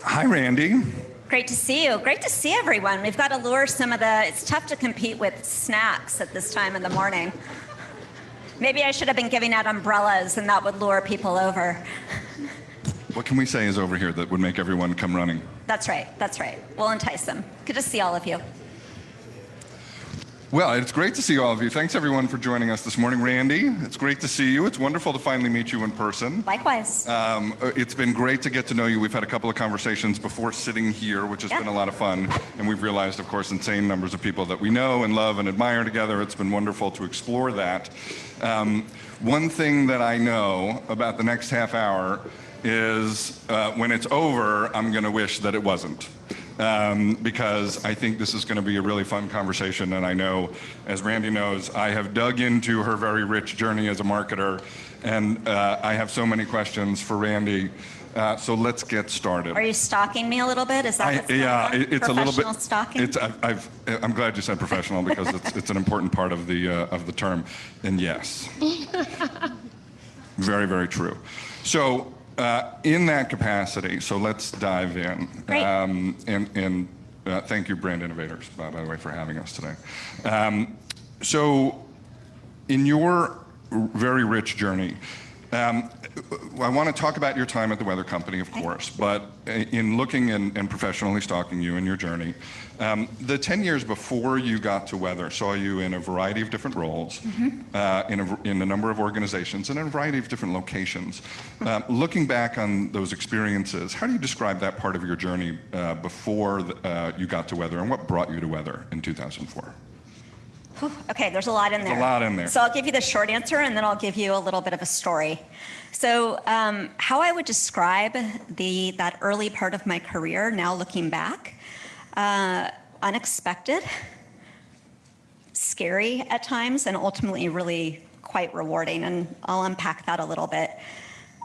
Hi, Randi. Great to see you. Great to see everyone. We've got to lure some of it's tough to compete with snacks at this time in the morning. Maybe I should have been giving out umbrellas and that would lure people over. What can we say is over here that would make everyone come running? That's right. We'll entice them. Good to see all of you. Well, it's great to see all of you. Thanks, everyone, for joining us this morning. Randi, it's great to see you. It's wonderful to finally meet you in person. Likewise. It's been great to get to know you. We've had a couple of conversations before sitting here, which has been a lot of fun. And we've realized, of course, insane numbers of people that we know and love and admire together. It's been wonderful to explore that. One thing that I know about the next half hour is when it's over, I'm going to wish that it wasn't. Because I think this is going to be a really fun conversation, and I know, as Randi knows, I have dug into her very rich journey as a marketer, and I have so many questions for Randi. So let's get started. Are you stalking me a little bit? Is that what's it's a little bit stalking? I'm glad you said professional because it's an important part of the term, and yes, very, very true. So. In that capacity, so let's dive in. Great. And thank you, Brand Innovators, by the way, for having us today. So in your very rich journey, I want to talk about your time at the Weather Company, of course, but in looking and professionally stalking you in your journey, the 10 years before you got to Weather saw you in a variety of different roles, in a number of organizations, and in a variety of different locations. Looking back on those experiences, how do you describe that part of your journey before you got to Weather, and what brought you to Weather in 2004? Okay, there's a lot in there. There's a lot in there. So I'll give you the short answer, and then I'll give you a little bit of a story. So how I would describe that early part of my career, now looking back, unexpected, scary at times, and ultimately really quite rewarding, and I'll unpack that a little bit.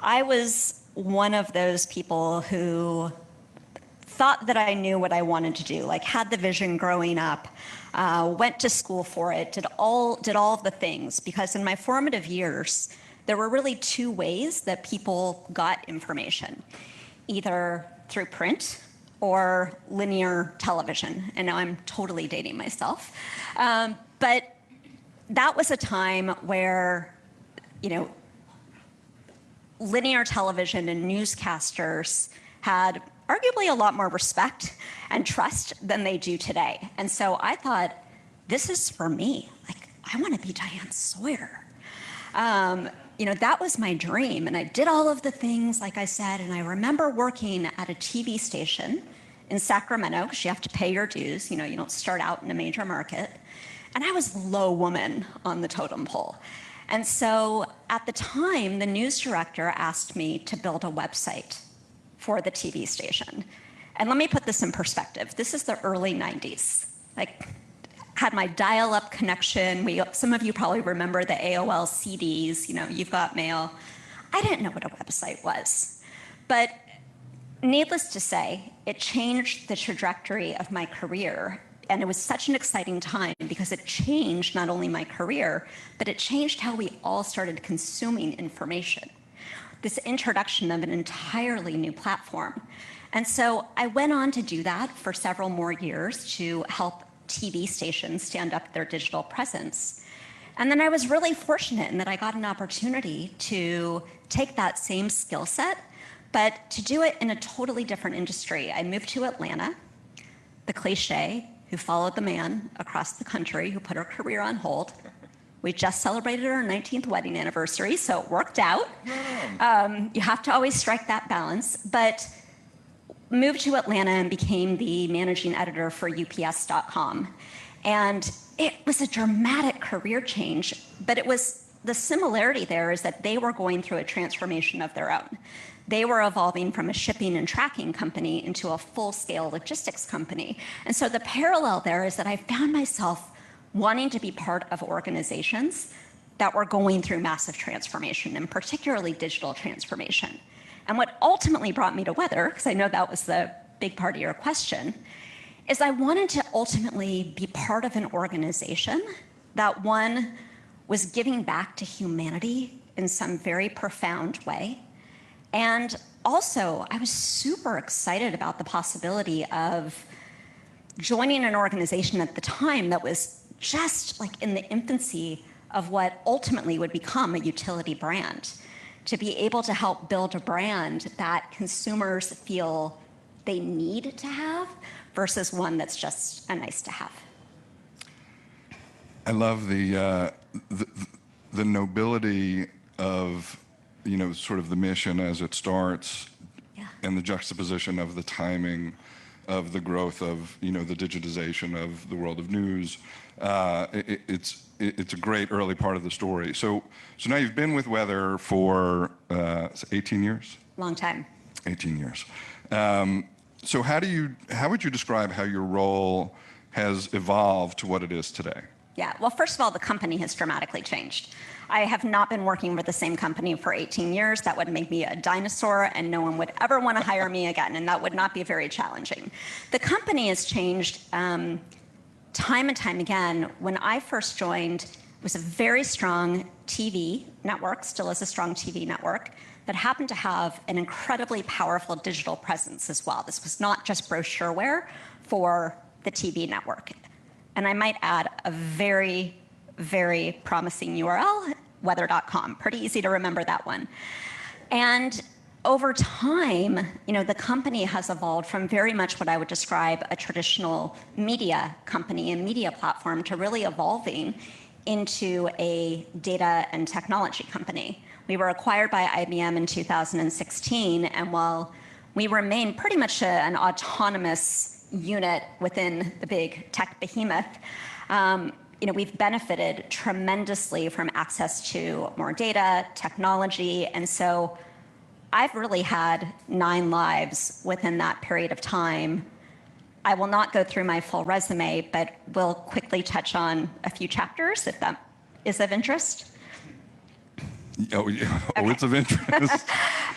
I was one of those people who thought that I knew what I wanted to do, like had the vision growing up, went to school for it, did all of the things, because in my formative years, there were really two ways that people got information, either through print or linear television. And now I'm totally dating myself. But that was a time where, linear television and newscasters had arguably a lot more respect and trust than they do today. And so I thought, this is for me. Like, I want to be Diane Sawyer. That was my dream. And I did all of the things, like I said, and I remember working at a TV station in Sacramento, because you have to pay your dues. You don't start out in a major market. And I was low woman on the totem pole. And so at the time, the news director asked me to build a website for the TV station. And let me put this in perspective. This is the early 90s. Had my dial-up connection. Some of you probably remember the AOL CDs, You've Got Mail. I didn't know what a website was. But needless to say, it changed the trajectory of my career. And it was such an exciting time because it changed not only my career, but it changed how we all started consuming information. This introduction of an entirely new platform. And so I went on to do that for several more years to help TV stations stand up their digital presence. And then I was really fortunate in that I got an opportunity to take that same skill set, but to do it in a totally different industry. I moved to Atlanta, the cliche, who followed the man across the country who put her career on hold. We just celebrated our 19th wedding anniversary, so it worked out. You have to always strike that balance. But moved to Atlanta and became the managing editor for UPS.com. And it was a dramatic career change, but the similarity there is that they were going through a transformation of their own. They were evolving from a shipping and tracking company into a full-scale logistics company. And so the parallel there is that I found myself wanting to be part of organizations that were going through massive transformation, and particularly digital transformation. And what ultimately brought me to Weather, because I know that was the big part of your question, is I wanted to ultimately be part of an organization that, one, was giving back to humanity in some very profound way, and also, I was super excited about the possibility of joining an organization at the time that was just like in the infancy of what ultimately would become a utility brand. To be able to help build a brand that consumers feel they need to have versus one that's just a nice to have. I love the nobility of, sort of the mission as it starts, Yeah. and the juxtaposition of the timing of the growth of, the digitization of the world of news. It's a great early part of the story. So now you've been with Weather for 18 years? Long time. 18 years. So how would you describe how your role has evolved to what it is today? Yeah, well, first of all, the company has dramatically changed. I have not been working with the same company for 18 years. That would make me a dinosaur, and no one would ever want to hire me again, and that would not be very challenging. The company has changed time and time again. When I first joined, it was a very strong TV network, still is a strong TV network, that happened to have an incredibly powerful digital presence as well. This was not just brochureware for the TV network. And I might add a very, very promising URL, weather.com. Pretty easy to remember that one. And over time, the company has evolved from very much what I would describe a traditional media company and media platform to really evolving into a data and technology company. We were acquired by IBM in 2016, and while we remain pretty much an autonomous unit within the big tech behemoth, we've benefited tremendously from access to more data, technology, and so I've really had 9 lives within that period of time. I will not go through my full resume, but will quickly touch on a few chapters if that is of interest. Oh, yeah. Okay. It's of interest.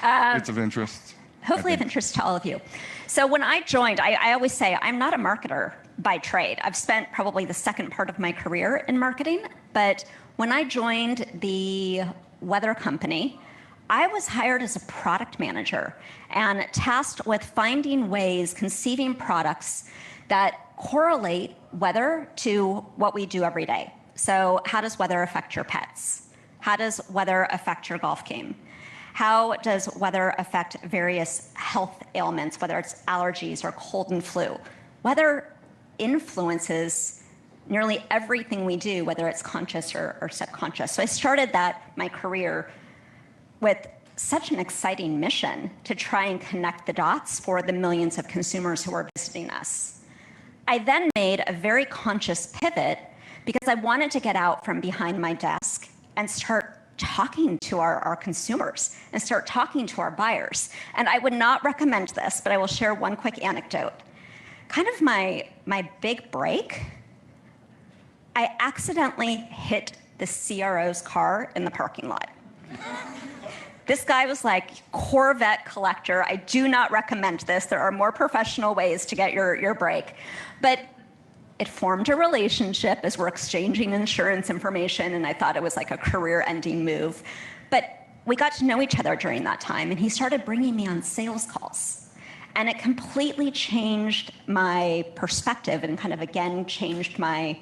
It's of interest. Hopefully of interest to all of you. So when I joined, I always say I'm not a marketer by trade. I've spent probably the second part of my career in marketing, but when I joined the Weather company, I was hired as a product manager and tasked with finding ways, conceiving products that correlate weather to what we do every day. So how does weather affect your pets? How does weather affect your golf game? How does weather affect various health ailments, whether it's allergies or cold and flu? Weather influences nearly everything we do, whether it's conscious or subconscious. So I started my career with such an exciting mission to try and connect the dots for the millions of consumers who are visiting us. I then made a very conscious pivot because I wanted to get out from behind my desk and start talking to our consumers and start talking to our buyers. And I would not recommend this, but I will share one quick anecdote. Kind of my big break, I accidentally hit the CRO's car in the parking lot. This guy was like, Corvette collector, I do not recommend this. There are more professional ways to get your break. But it formed a relationship as we're exchanging insurance information, and I thought it was like a career-ending move. But we got to know each other during that time, and he started bringing me on sales calls. And it completely changed my perspective and kind of, again, changed my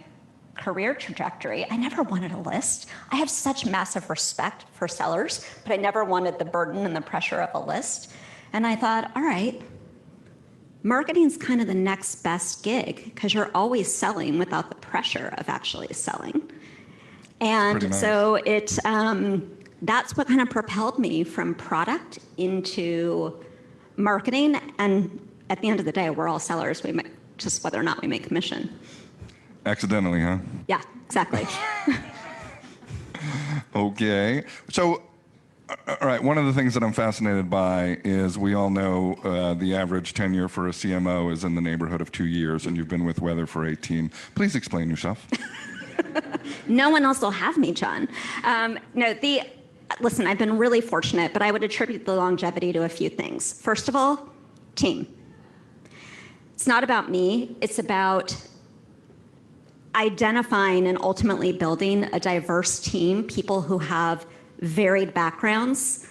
career trajectory. I never wanted a list. I have such massive respect for sellers, but I never wanted the burden and the pressure of a list. And I thought, all right, marketing's kind of the next best gig because you're always selling without the pressure of actually selling. And nice. So that's what kind of propelled me from product into marketing. And at the end of the day, we're all sellers. We make, just whether or not we make commission. Accidentally, huh? Yeah, exactly. Okay. So, all right, one of the things that I'm fascinated by is we all know the average tenure for a CMO is in the neighborhood of 2 years, and you've been with Weather for 18. Please explain yourself. No one else will have me, John. Listen, I've been really fortunate, but I would attribute the longevity to a few things. First of all, team. It's not about me. It's about identifying and ultimately building a diverse team, people who have varied backgrounds,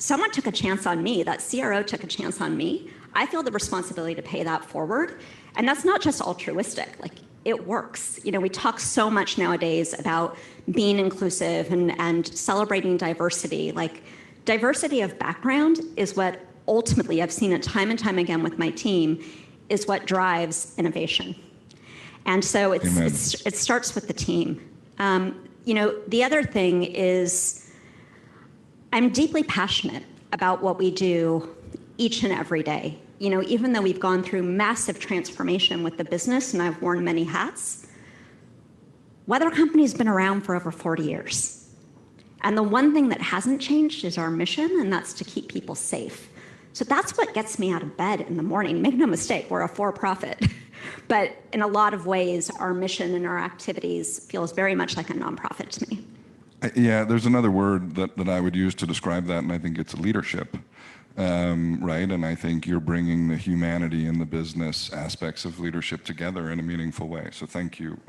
someone took a chance on me, that CRO took a chance on me. I feel the responsibility to pay that forward. And that's not just altruistic, like it works. We talk so much nowadays about being inclusive and celebrating diversity. Like diversity of background is what ultimately, I've seen it time and time again with my team, is what drives innovation. And so it starts with the team. The other thing is I'm deeply passionate about what we do each and every day. Even though we've gone through massive transformation with the business and I've worn many hats, Weather Company's been around for over 40 years. And the one thing that hasn't changed is our mission, and that's to keep people safe. So that's what gets me out of bed in the morning. Make no mistake, we're a for-profit. But in a lot of ways, our mission and our activities feels very much like a nonprofit to me. Yeah, there's another word that I would use to describe that, and I think it's leadership, right? And I think you're bringing the humanity and the business aspects of leadership together in a meaningful way. So thank you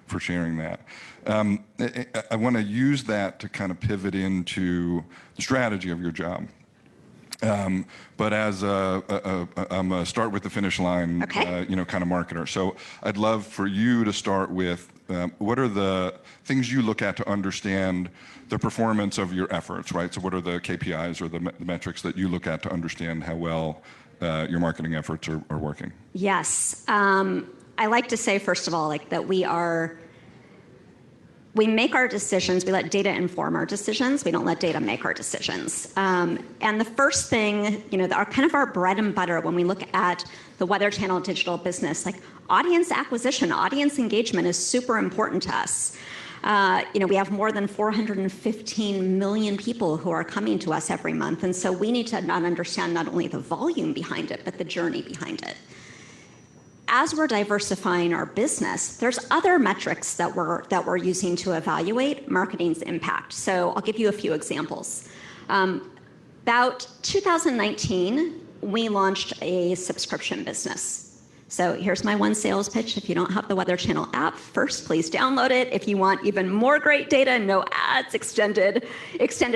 for sharing that. I want to use that to kind of pivot into the strategy of your job. But as I'm a start with the finish line, okay. Kind of marketer. So I'd love for you to start with what are the things you look at to understand the performance of your efforts, right? So what are the KPIs or the metrics that you look at to understand how well your marketing efforts are working? Yes. I like to say, first of all, that we make our decisions, we let data inform our decisions, we don't let data make our decisions. And the first thing, our bread and butter when we look at the Weather Channel digital business, audience acquisition, audience engagement is super important to us. We have more than 415 million people who are coming to us every month. And so we need to understand not only the volume behind it, but the journey behind it. As we're diversifying our business, there's other metrics that we're using to evaluate marketing's impact. So I'll give you a few examples. About 2019, we launched a subscription business. So here's my one sales pitch. If you don't have the Weather Channel app, first, please download it. If you want even more great data, no ads, extended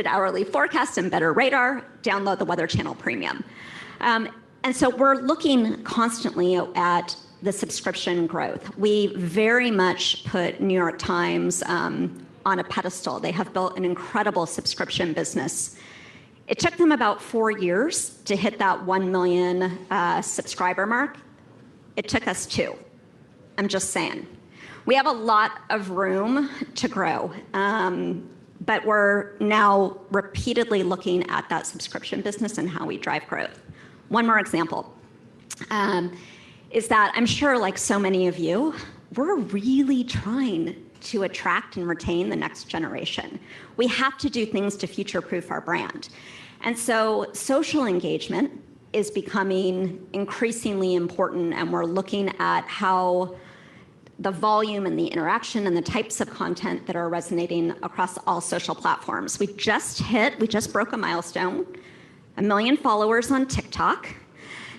hourly forecast, and better radar, download the Weather Channel Premium. And so we're looking constantly at the subscription growth. We very much put New York Times on a pedestal. They have built an incredible subscription business. It took them about 4 years to hit that 1 million subscriber mark. It took us 2. I'm just saying. We have a lot of room to grow, but we're now repeatedly looking at that subscription business and how we drive growth. One more example is that I'm sure, like so many of you, we're really trying to attract and retain the next generation. We have to do things to future-proof our brand. And so social engagement is becoming increasingly important, and we're looking at how the volume and the interaction and the types of content that are resonating across all social platforms. We just broke a milestone, 1 million followers on TikTok.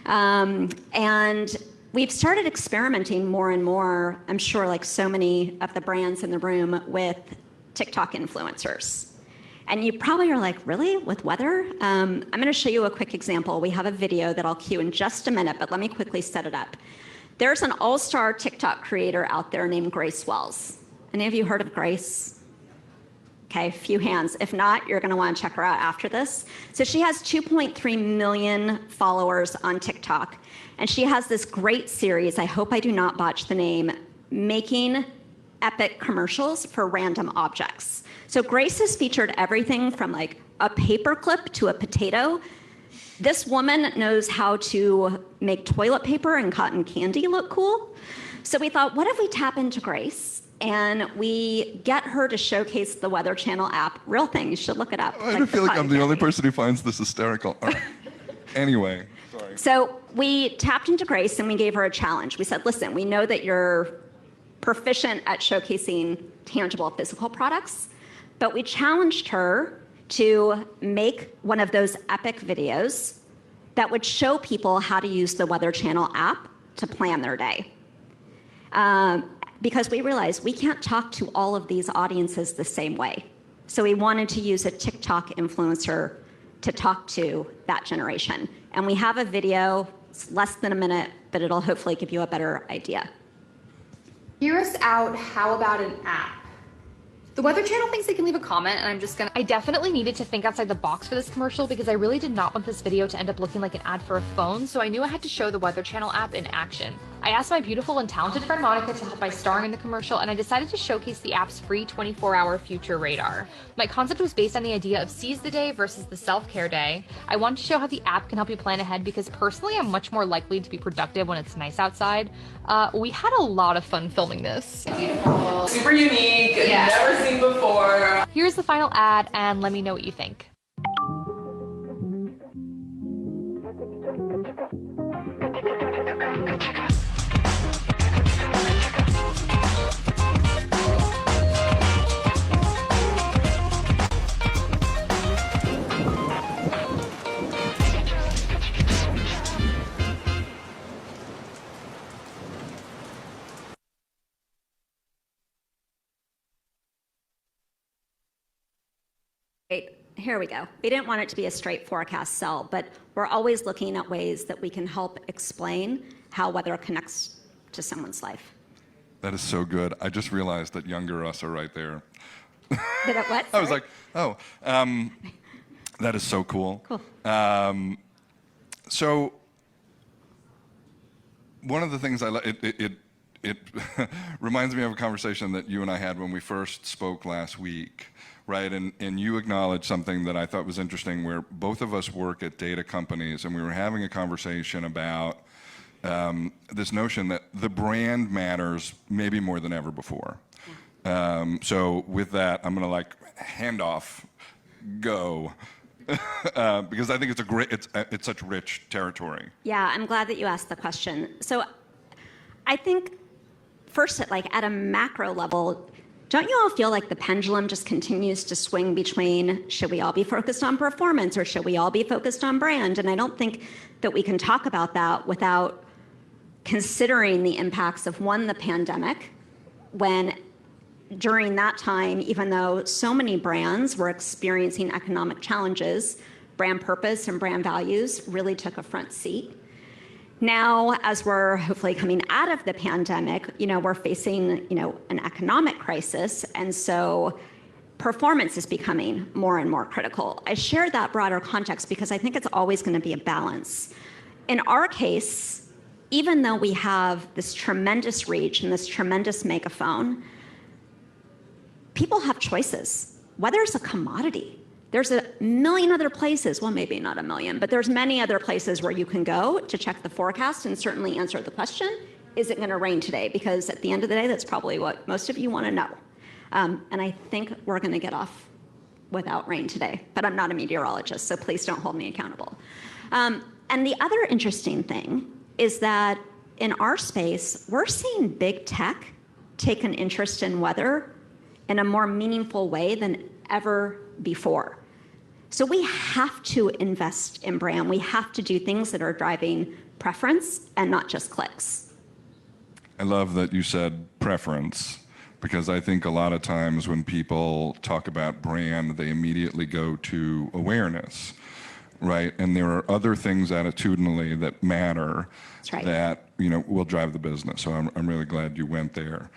And we've started experimenting more and more, I'm sure like so many of the brands in the room, with TikTok influencers. And you probably are like, really? With weather? I'm going to show you a quick example. We have a video that I'll cue in just a minute, but let me quickly set it up. There's an all-star TikTok creator out there named Grace Wells. Any of you heard of Grace? Okay, few hands. If not, you're going to want to check her out after this. So she has 2.3 million followers on TikTok. And she has this great series, I hope I do not botch the name, Making Epic Commercials for Random Objects. So Grace has featured everything from like a paperclip to a potato. This woman knows how to make toilet paper and cotton candy look cool. So we thought, what if we tap into Grace and we get her to showcase the Weather Channel app? Real thing, you should look it up. I feel like I'm the only person who finds this hysterical. All right. Anyway, sorry. So we tapped into Grace and we gave her a challenge. We said, listen, we know that you're proficient at showcasing tangible physical products, but we challenged her to make one of those epic videos that would show people how to use the Weather Channel app to plan their day. Because we realized we can't talk to all of these audiences the same way. So we wanted to use a TikTok influencer to talk to that generation. And we have a video, it's less than a minute, but it'll hopefully give you a better idea. Hear us out, how about an app? The Weather Channel thinks they can leave a comment, and I definitely needed to think outside the box for this commercial because I really did not want this video to end up looking like an ad for a phone, so I knew I had to show the Weather Channel app in action. I asked my beautiful and talented friend Monica to help by starring in the commercial, and I decided to showcase the app's free 24-hour future radar. My concept was based on the idea of seize the day versus the self-care day. I wanted to show how the app can help you plan ahead because personally I'm much more likely to be productive when it's nice outside. We had a lot of fun filming this. Beautiful. Super unique, yeah. Never seen before. Here's the final ad and let me know what you think. Here we go. We didn't want it to be a straight forecast sell, but we're always looking at ways that we can help explain how weather connects to someone's life. That is so good. I just realized that younger us are right there. Did it what? I was like, oh, that is so cool. Cool. So one of the things it reminds me of a conversation that you and I had when we first spoke last week, right? And you acknowledged something that I thought was interesting, where both of us work at data companies, and we were having a conversation about this notion that the brand matters maybe more than ever before. So with that, I'm gonna hand off, go. Because I think it's such rich territory. Yeah, I'm glad that you asked the question. So I think first at a macro level, don't you all feel like the pendulum just continues to swing between should we all be focused on performance or should we all be focused on brand? And I don't think that we can talk about that without considering the impacts of, one, the pandemic, when during that time, even though so many brands were experiencing economic challenges, brand purpose and brand values really took a front seat. Now, as we're hopefully coming out of the pandemic, we're facing, an economic crisis, and so performance is becoming more and more critical. I share that broader context because I think it's always going to be a balance. In our case, even though we have this tremendous reach and this tremendous megaphone, people have choices. Weather is a commodity. There's a million other places, well, maybe not a million, but there's many other places where you can go to check the forecast and certainly answer the question, is it gonna rain today? Because at the end of the day, that's probably what most of you wanna know. And I think we're gonna get off without rain today, but I'm not a meteorologist, so please don't hold me accountable. And the other interesting thing is that in our space, we're seeing big tech take an interest in weather in a more meaningful way than ever before. So we have to invest in brand. We have to do things that are driving preference and not just clicks. I love that you said preference, because I think a lot of times when people talk about brand, they immediately go to awareness, right? And there are other things attitudinally that matter. That's right. That will drive the business. So I'm really glad you went there.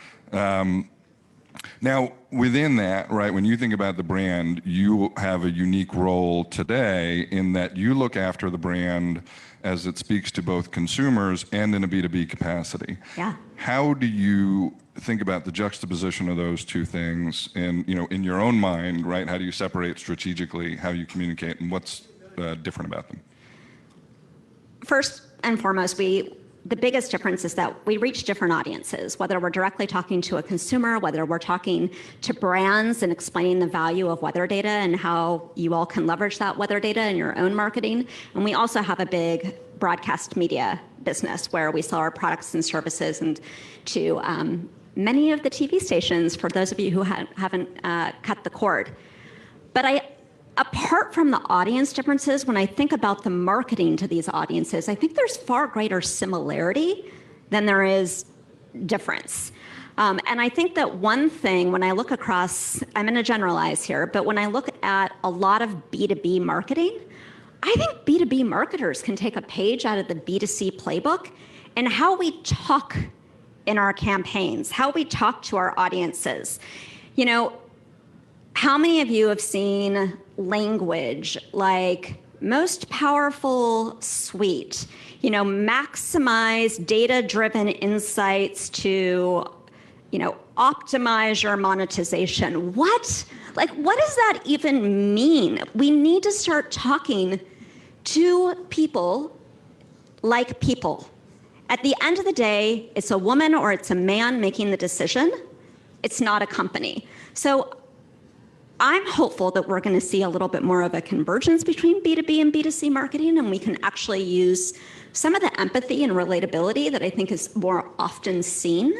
Now, within that, right, when you think about the brand, you have a unique role today in that you look after the brand as it speaks to both consumers and in a B2B capacity. Yeah. How do you think about the juxtaposition of those two things and, in your own mind, right? How do you separate strategically how you communicate and what's different about them? First and foremost, the biggest difference is that we reach different audiences, whether we're directly talking to a consumer, whether we're talking to brands and explaining the value of weather data and how you all can leverage that weather data in your own marketing. And we also have a big broadcast media business where we sell our products and services and to many of the TV stations, for those of you who haven't cut the cord. But apart from the audience differences, when I think about the marketing to these audiences, I think there's far greater similarity than there is difference. And I think that one thing, when I look across, I'm going to generalize here, but when I look at a lot of B2B marketing, I think B2B marketers can take a page out of the B2C playbook and how we talk in our campaigns, how we talk to our audiences. You know, how many of you have seen language like most powerful suite, you know, maximize data-driven insights to, you know, optimize your monetization? What? Like, what does that even mean? We need to start talking to people like people. At the end of the day, it's a woman or it's a man making the decision. It's not a company. So I'm hopeful that we're going to see a little bit more of a convergence between B2B and B2C marketing, and we can actually use some of the empathy and relatability that I think is more often seen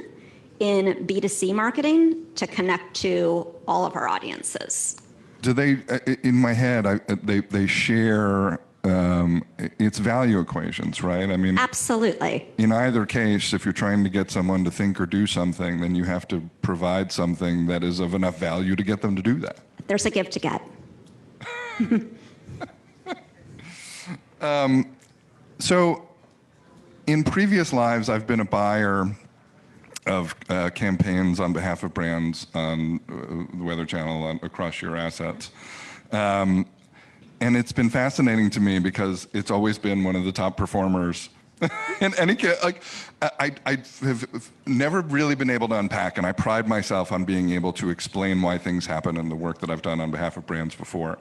in B2C marketing to connect to all of our audiences. Do they, in my head, they share its value equations, right? I mean, absolutely. In either case, if you're trying to get someone to think or do something, then you have to provide something that is of enough value to get them to do that. There's a give to get. So in previous lives, I've been a buyer of campaigns on behalf of brands on the Weather Channel across your assets. And it's been fascinating to me because it's always been one of the top performers. And like, I have never really been able to unpack, and I pride myself on being able to explain why things happen in the work that I've done on behalf of brands before.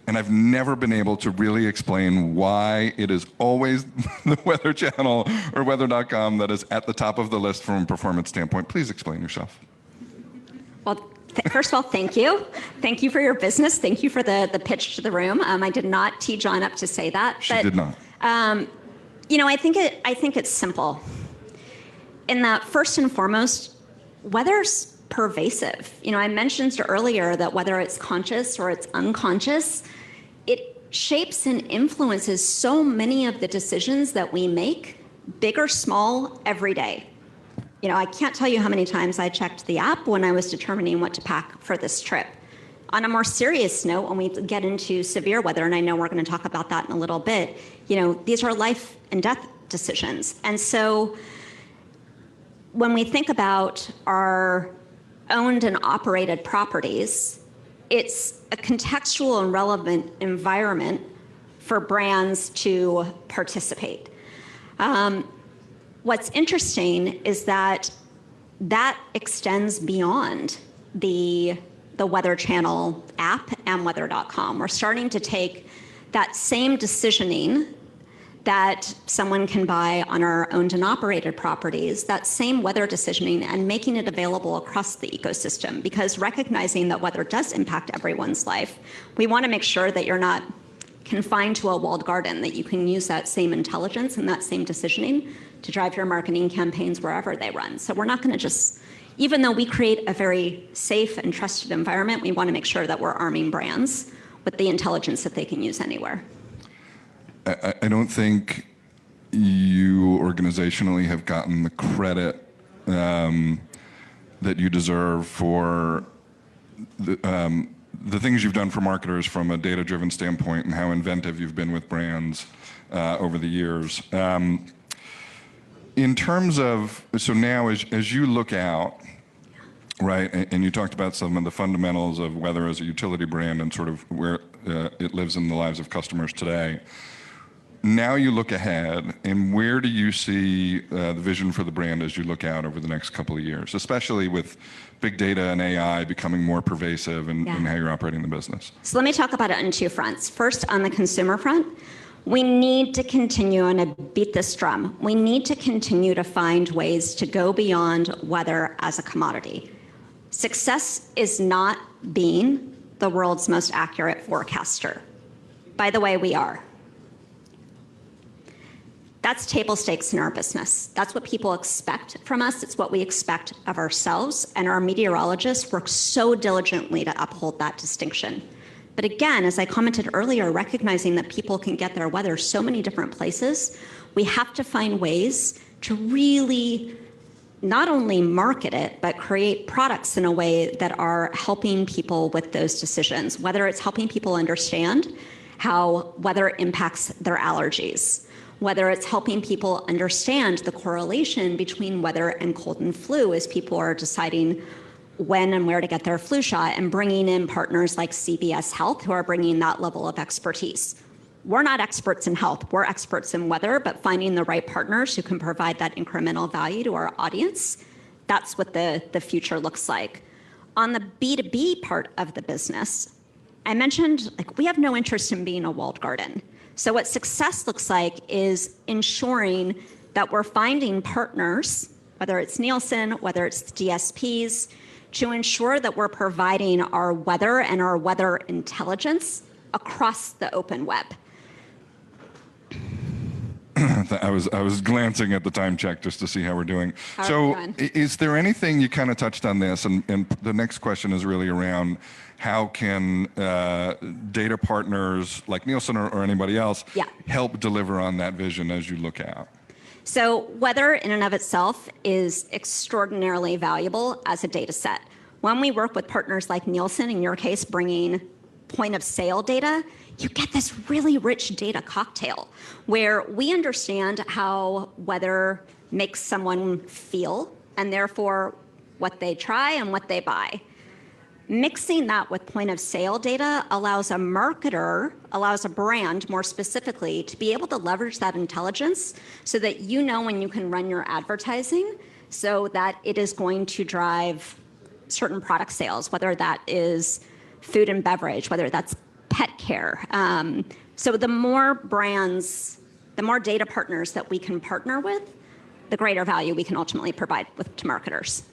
And I've never been able to really explain why it is always the Weather Channel or weather.com that is at the top of the list from a performance standpoint. Please explain yourself. Well, first of all, thank you. Thank you for your business. Thank you for the pitch to the room. I did not tee John up to say that. She did not. You know, I think it's simple. In that, first and foremost, weather's pervasive. You know, I mentioned earlier that whether it's conscious or it's unconscious, it shapes and influences so many of the decisions that we make, big or small, every day. You know, I can't tell you how many times I checked the app when I was determining what to pack for this trip. On a more serious note, when we get into severe weather, and I know we're going to talk about that in a little bit, you know, these are life and death decisions. And so when we think about our owned and operated properties, it's a contextual and relevant environment for brands to participate. What's interesting is that extends beyond the Weather Channel app and weather.com. We're starting to take that same decisioning that someone can buy on our owned and operated properties, that same weather decisioning, and making it available across the ecosystem. Because recognizing that weather does impact everyone's life, we want to make sure that you're not confined to a walled garden, that you can use that same intelligence and that same decisioning to drive your marketing campaigns wherever they run. So we're not going to just, even though we create a very safe and trusted environment, we want to make sure that we're arming brands with the intelligence that they can use anywhere. I don't think you organizationally have gotten the credit that you deserve for the things you've done for marketers from a data-driven standpoint and how inventive you've been with brands over the years. In terms of, so now as you look out, right, and you talked about some of the fundamentals of weather as a utility brand and sort of where it lives in the lives of customers today. Now you look ahead, and where do you see the vision for the brand as you look out over the next couple of years, especially with big data and AI becoming more pervasive in how you're operating the business? So let me talk about it on two fronts. First, on the consumer front, we need to continue, and I beat this drum, we need to continue to find ways to go beyond weather as a commodity. Success is not being the world's most accurate forecaster. By the way, we are. That's table stakes in our business. That's what people expect from us. It's what we expect of ourselves. And our meteorologists work so diligently to uphold that distinction. But again, as I commented earlier, recognizing that people can get their weather so many different places, we have to find ways to really not only market it, but create products in a way that are helping people with those decisions, whether it's helping people understand how weather impacts their allergies, whether it's helping people understand the correlation between weather and cold and flu as people are deciding when and where to get their flu shot, and bringing in partners like CVS Health who are bringing that level of expertise. We're not experts in health, we're experts in weather, but finding the right partners who can provide that incremental value to our audience, that's what the future looks like. On the B2B part of the business, I mentioned we have no interest in being a walled garden. So what success looks like is ensuring that we're finding partners, whether it's Nielsen, whether it's DSPs, to ensure that we're providing our weather and our weather intelligence across the open web. I was glancing at the time check just to see how we're doing. How so are we doing? Is there anything, you kind of touched on this, and the next question is really around how can data partners like Nielsen or anybody else help deliver on that vision as you look out? So weather in and of itself is extraordinarily valuable as a data set. When we work with partners like Nielsen, in your case, bringing point of sale data, you get this really rich data cocktail where we understand how weather makes someone feel and therefore what they try and what they buy. Mixing that with point of sale data allows a marketer, allows a brand more specifically, to be able to leverage that intelligence so that you know when you can run your advertising so that it is going to drive certain product sales, whether that is food and beverage, whether that's pet care. So the more brands, the more data partners that we can partner with, the greater value we can ultimately provide to marketers.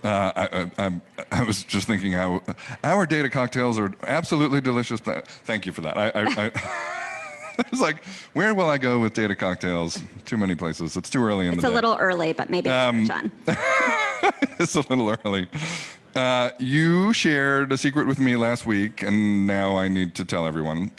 I was just thinking how our data cocktails are absolutely delicious. Thank you for that. I was like, where will I go with data cocktails? Too many places. It's too early in the day. It's a little early, but maybe it's done. It's a little early. You shared a secret with me last week, and now I need to tell everyone.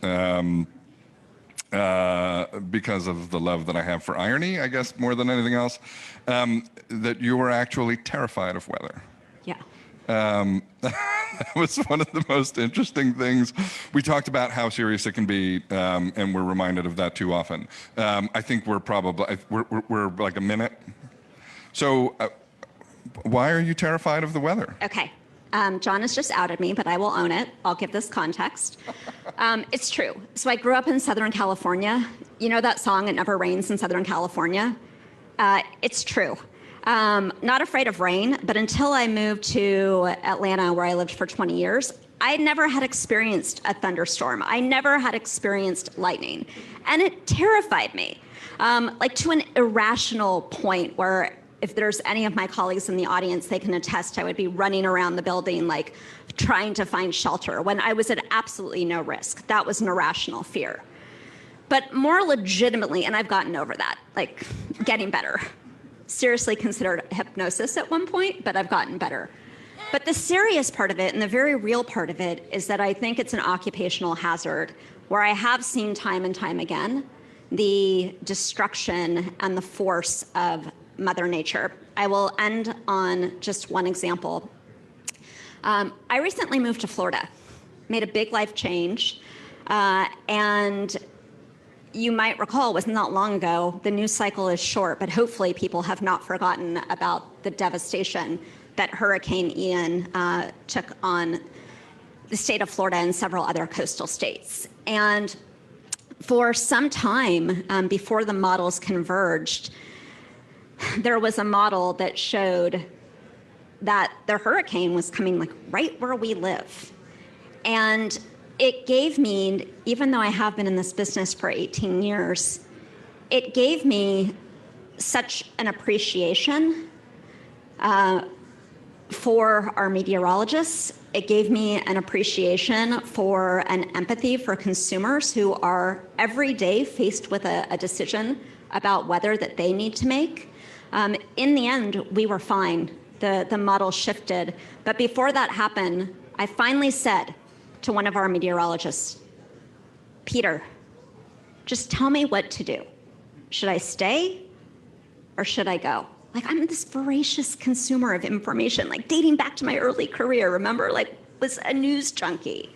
Because of the love that I have for irony, I guess, more than anything else, that you were actually terrified of weather. Yeah. That was one of the most interesting things. We talked about how serious it can be, and we're reminded of that too often. I think we're probably, we're like a minute. So why are you terrified of the weather? Okay. John has just outed me, but I will own it. I'll give this context. It's true. So I grew up in Southern California. You know that song, It Never Rains in Southern California? It's true. Not afraid of rain, but until I moved to Atlanta, where I lived for 20 years, I never had experienced a thunderstorm. I never had experienced lightning. And it terrified me, like to an irrational point where if there's any of my colleagues in the audience, they can attest I would be running around the building, like trying to find shelter when I was at absolutely no risk. That was an irrational fear. But more legitimately, and I've gotten over that, like getting better. Seriously considered hypnosis at one point, but I've gotten better. But the serious part of it and the very real part of it is that I think it's an occupational hazard where I have seen time and time again the destruction and the force of Mother Nature. I will end on just one example. I recently moved to Florida, made a big life change, and you might recall, it wasn't that long ago, the news cycle is short, but hopefully people have not forgotten about the devastation that Hurricane Ian took on the state of Florida and several other coastal states. And for some time before the models converged, there was a model that showed that the hurricane was coming like right where we live. And it gave me, even though I have been in this business for 18 years, it gave me such an appreciation for our meteorologists. It gave me an appreciation for an empathy for consumers who are every day faced with a decision about weather that they need to make. In the end, we were fine. The model shifted. But before that happened, I finally said to one of our meteorologists, Peter, just tell me what to do. Should I stay or should I go? Like, I'm this voracious consumer of information, like dating back to my early career, remember, like was a news junkie.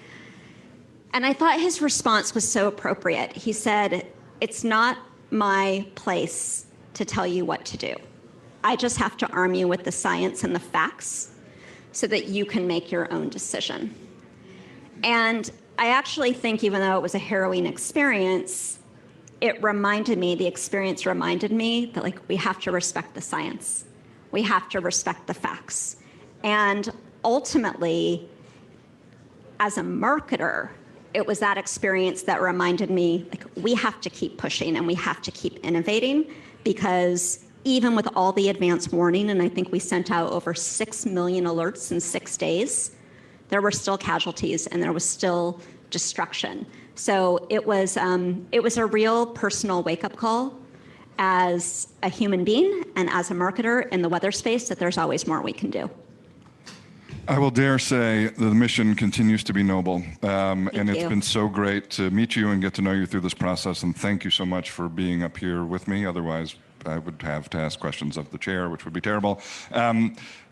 And I thought his response was so appropriate. He said, "It's not my place to tell you what to do. I just have to arm you with the science and the facts so that you can make your own decision." And I actually think, even though it was a harrowing experience, the experience reminded me that, like, we have to respect the science. We have to respect the facts. And ultimately, as a marketer, it was that experience that reminded me, like, we have to keep pushing and we have to keep innovating, because even with all the advanced warning, and I think we sent out over 6 million alerts in 6 days, there were still casualties and there was still destruction. So it was a real personal wake-up call as a human being and as a marketer in the weather space, that there's always more we can do. I will dare say the mission continues to be noble. And it's you. been so great to meet you and get to know you through this process. And thank you so much for being up here with me. Otherwise, I would have to ask questions of the chair, which would be terrible.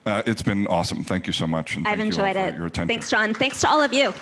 It's been awesome. Thank you so much. And I've thank you all enjoyed for it. your attention. Thanks, John. Thanks to all of you.